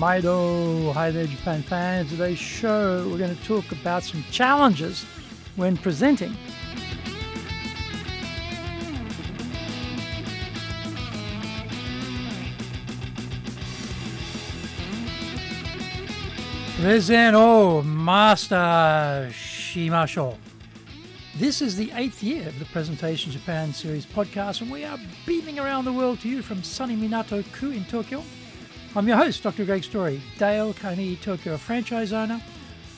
Maido. Hi there, Japan fans. Today's show, we're going to talk about some challenges when presenting. Present, Master Shimashou. This is the 8th year of the Presentation Japan series podcast, and we are beaming around the world to you from sunny Minato-ku in Tokyo. I'm your host, Dr. Greg Story, Dale Carnegie Tokyo franchise owner,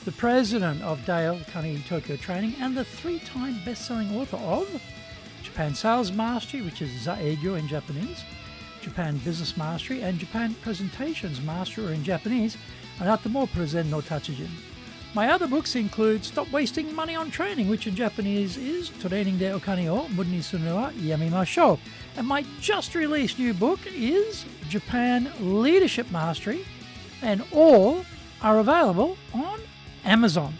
the president of Dale Carnegie Tokyo Training, and the 3-time best-selling author of Japan Sales Mastery, which is Zaegyo in Japanese, Japan Business Mastery, and Japan Presentations Mastery, or in Japanese, Anata Present no Tachijin. My other books include Stop Wasting Money on Training, which in Japanese is Training de Okane o Muda ni Suru no wa Yamimashou. And my just released new book is Japan Leadership Mastery, and all are available on Amazon.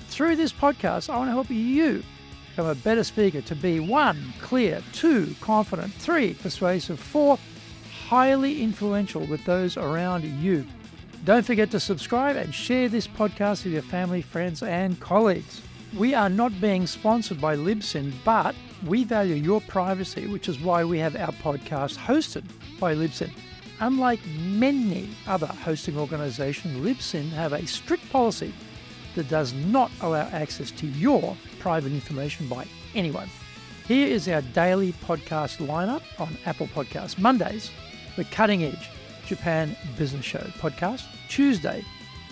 Through this podcast, I want to help you become a better speaker to be 1, clear, 2, confident, 3, persuasive, 4, highly influential with those around you. Don't forget to subscribe and share this podcast with your family, friends, and colleagues. We are not being sponsored by Libsyn, but we value your privacy, which is why we have our podcast hosted by Libsyn. Unlike many other hosting organizations, Libsyn have a strict policy that does not allow access to your private information by anyone. Here is our daily podcast lineup on Apple Podcasts. Mondays, the Cutting Edge Japan Business Show podcast. Tuesday,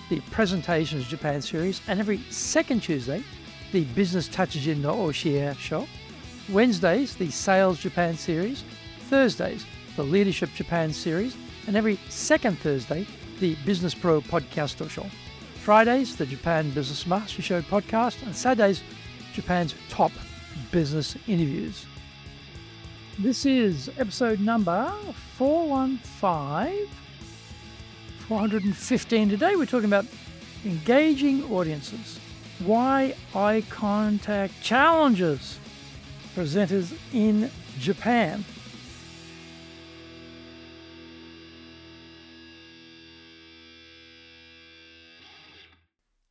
the Presentations Japan series, and every second Tuesday, the Business Tachijin no Oshie show. Wednesdays, the Sales Japan series. Thursdays, the Leadership Japan series, and every second Thursday, the Business Pro Podcast show. Fridays, the Japan Business Mastery Show podcast, and Saturdays, Japan's top business interviews. This is episode number 415 today. We're talking about engaging audiences, why eye contact challenges presenters in Japan.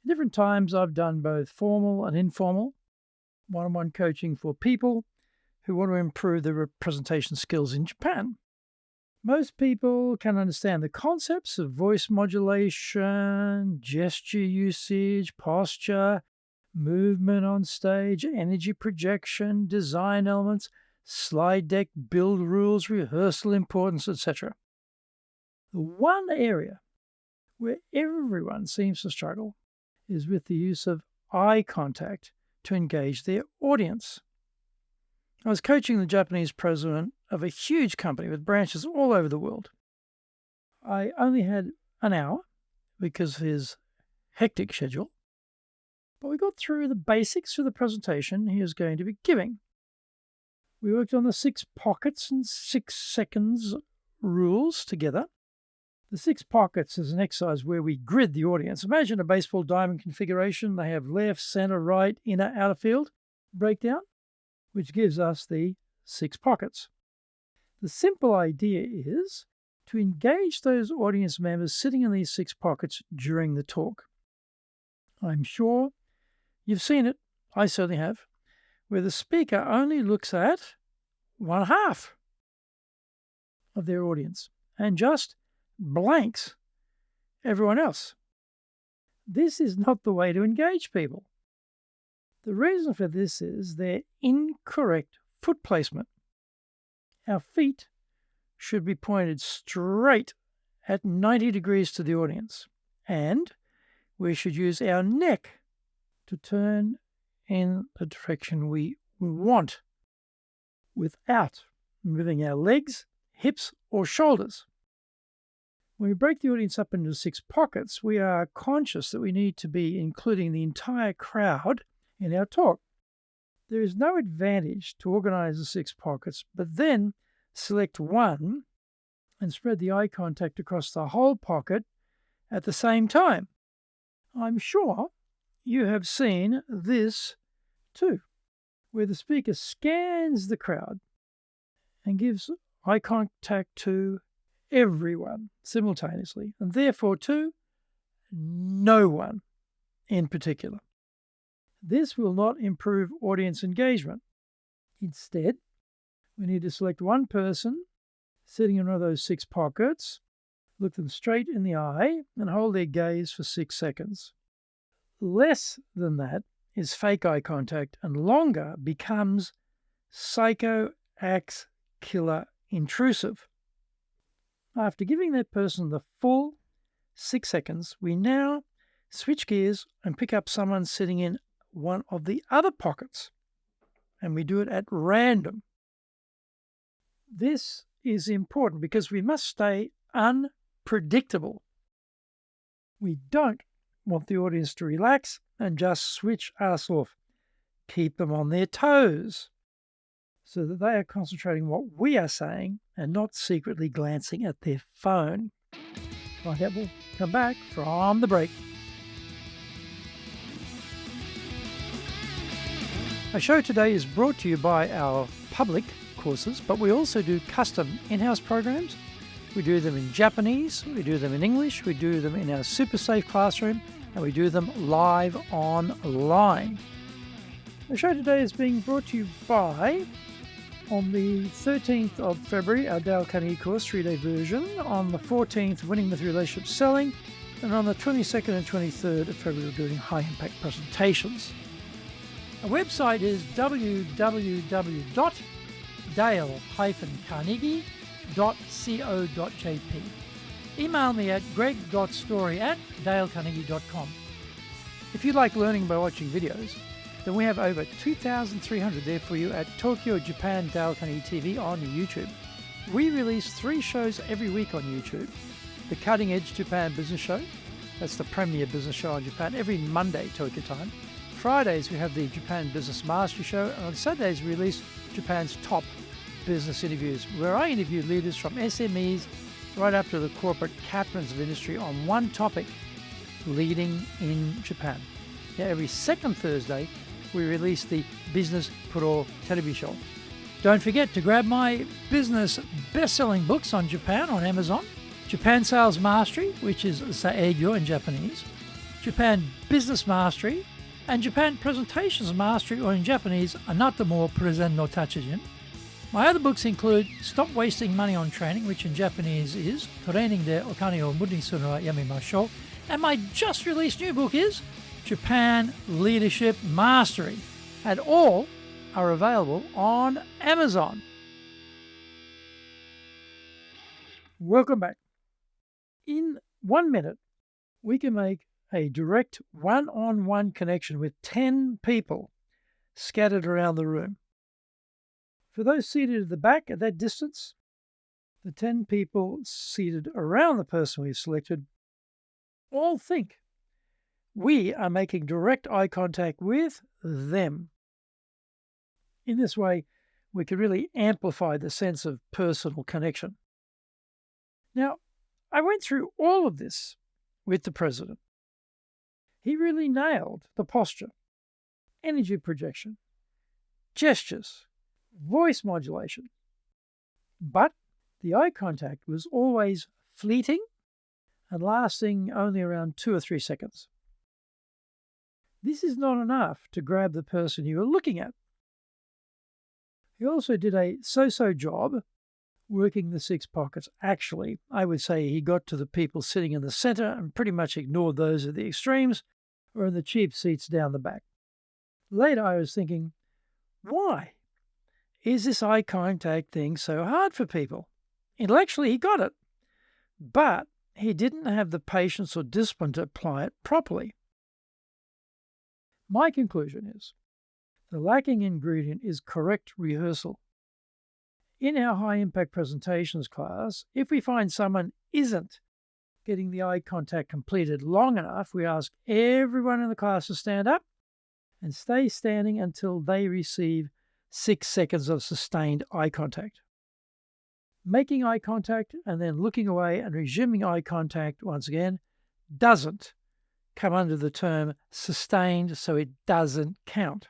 Different times I've done both formal and informal one-on-one coaching for people who want to improve their presentation skills in Japan. Most people can understand the concepts of voice modulation, gesture usage, posture, movement on stage, energy projection, design elements, slide deck, build rules, rehearsal importance, etc. The one area where everyone seems to struggle is with the use of eye contact to engage their audience. I was coaching the Japanese president of a huge company with branches all over the world. I only had an hour because of his hectic schedule, but we got through the basics of the presentation he was going to be giving. We worked on the 6 pockets and 6 seconds rules together. The 6 pockets is an exercise where we grid the audience. Imagine a baseball diamond configuration. They have left, center, right, inner, outer field breakdown, which gives us the 6 pockets. The simple idea is to engage those audience members sitting in these 6 pockets during the talk. I'm sure you've seen it, I certainly have, where the speaker only looks at 1/2 of their audience and just blanks everyone else. This is not the way to engage people. The reason for this is their incorrect foot placement. Our feet should be pointed straight at 90 degrees to the audience, and we should use our neck to turn in the direction we want without moving our legs, hips, or shoulders. When we break the audience up into 6 pockets, we are conscious that we need to be including the entire crowd in our talk. There is no advantage to organize the 6 pockets, but then select one and spread the eye contact across the whole pocket at the same time. I'm sure you have seen this too, where the speaker scans the crowd and gives eye contact to everyone simultaneously, and therefore to no one in particular. This will not improve audience engagement. Instead, we need to select one person sitting in one of those 6 pockets, look them straight in the eye, and hold their gaze for 6 seconds. Less than that is fake eye contact, and longer becomes psycho, axe, killer, intrusive. After giving that person the full 6 seconds, we now switch gears and pick up someone sitting in one of the other pockets, and we do it at random. This is important because we must stay unpredictable. We don't want the audience to relax and just switch us off. Keep them on their toes so that they are concentrating on what we are saying and not secretly glancing at their phone. Right, we'll come back from the break. Our show today is brought to you by our public courses, but we also do custom in-house programs. We do them in Japanese, we do them in English, we do them in our super safe classroom, and we do them live online. The show today is being brought to you by, on the 13th of February, our Dale Carnegie course, 3-day version, on the 14th, Winning with Relationship Selling, and on the 22nd and 23rd of February, we're doing high-impact presentations. Our website is www.dale-carnegie.co.jp. Email me at greg.story@dalecarnegie.com. If you like learning by watching videos, then we have over 2,300 there for you at Tokyo, Japan, Dale Carnegie TV on YouTube. We release 3 shows every week on YouTube. The Cutting Edge Japan Business Show, that's the premier business show on Japan, every Monday, Tokyo time. Fridays, we have the Japan Business Mastery Show, and on Saturdays, we release Japan's top business interviews, where I interview leaders from SMEs right up to the corporate captains of industry on one topic, leading in Japan. Now, every second Thursday, we release the Business Pro television show. Don't forget to grab my business best-selling books on Japan on Amazon, Japan Sales Mastery, which is Saegyo in Japanese, Japan Business Mastery, and Japan Presentations Mastery, or in Japanese, Anata mo Prezen no Tachijin. My other books include Stop Wasting Money on Training, which in Japanese is Training de Okane o Muri ni suru wa yamemashou, and my just released new book is Japan Leadership Mastery, and all are available on Amazon. Welcome back. In 1 minute, we can make a direct one-on-one connection with 10 people scattered around the room. For those seated at the back at that distance, the 10 people seated around the person we've selected all think we are making direct eye contact with them. In this way, we can really amplify the sense of personal connection. Now, I went through all of this with the president. He really nailed the posture, energy projection, gestures, voice modulation. But the eye contact was always fleeting and lasting only around 2 or 3 seconds. This is not enough to grab the person you are looking at. He also did a so-so job working the 6 pockets. Actually, I would say he got to the people sitting in the center and pretty much ignored those at the extremes or in the cheap seats down the back. Later, I was thinking, why is this eye contact thing so hard for people? Intellectually, he got it, but he didn't have the patience or discipline to apply it properly. My conclusion is the lacking ingredient is correct rehearsal. In our high-impact presentations class, if we find someone isn't getting the eye contact completed long enough, we ask everyone in the class to stand up and stay standing until they receive 6 seconds of sustained eye contact. Making eye contact and then looking away and resuming eye contact once again doesn't come under the term sustained, so it doesn't count.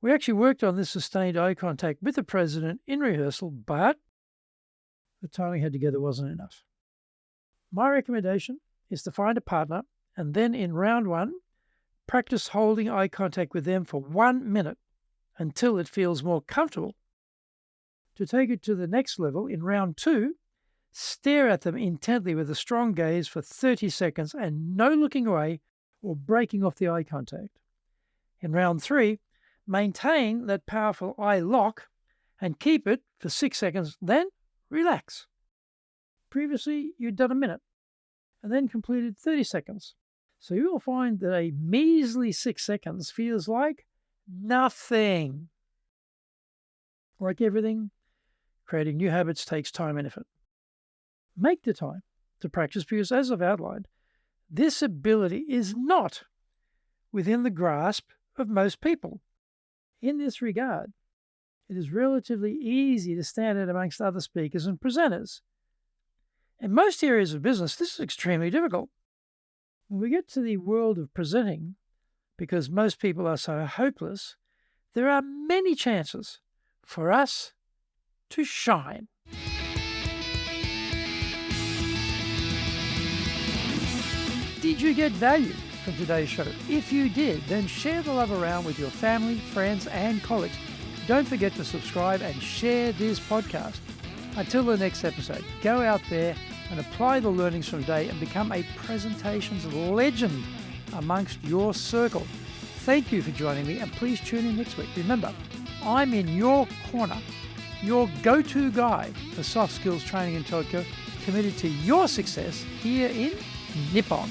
We actually worked on this sustained eye contact with the president in rehearsal, but the time we had together wasn't enough. My recommendation is to find a partner and then in round 1, practice holding eye contact with them for 1 minute until it feels more comfortable. To take it to the next level, in round 2, stare at them intently with a strong gaze for 30 seconds and no looking away or breaking off the eye contact. In round 3, maintain that powerful eye lock and keep it for 6 seconds, then relax. Previously, you'd done a minute and then completed 30 seconds. So you will find that a measly 6 seconds feels like nothing. Like everything, creating new habits takes time and effort. Make the time to practice because, as I've outlined, this ability is not within the grasp of most people. In this regard, it is relatively easy to stand out amongst other speakers and presenters. In most areas of business, this is extremely difficult. When we get to the world of presenting, because most people are so hopeless, there are many chances for us to shine. Did you get value from today's show? If you did, then share the love around with your family, friends, and colleagues. Don't forget to subscribe and share this podcast. Until the next episode, go out there and apply the learnings from today and become a presentations legend amongst your circle. Thank you for joining me, and please tune in next week. Remember, I'm in your corner, your go-to guy for soft skills training in Tokyo, committed to your success here in Nippon.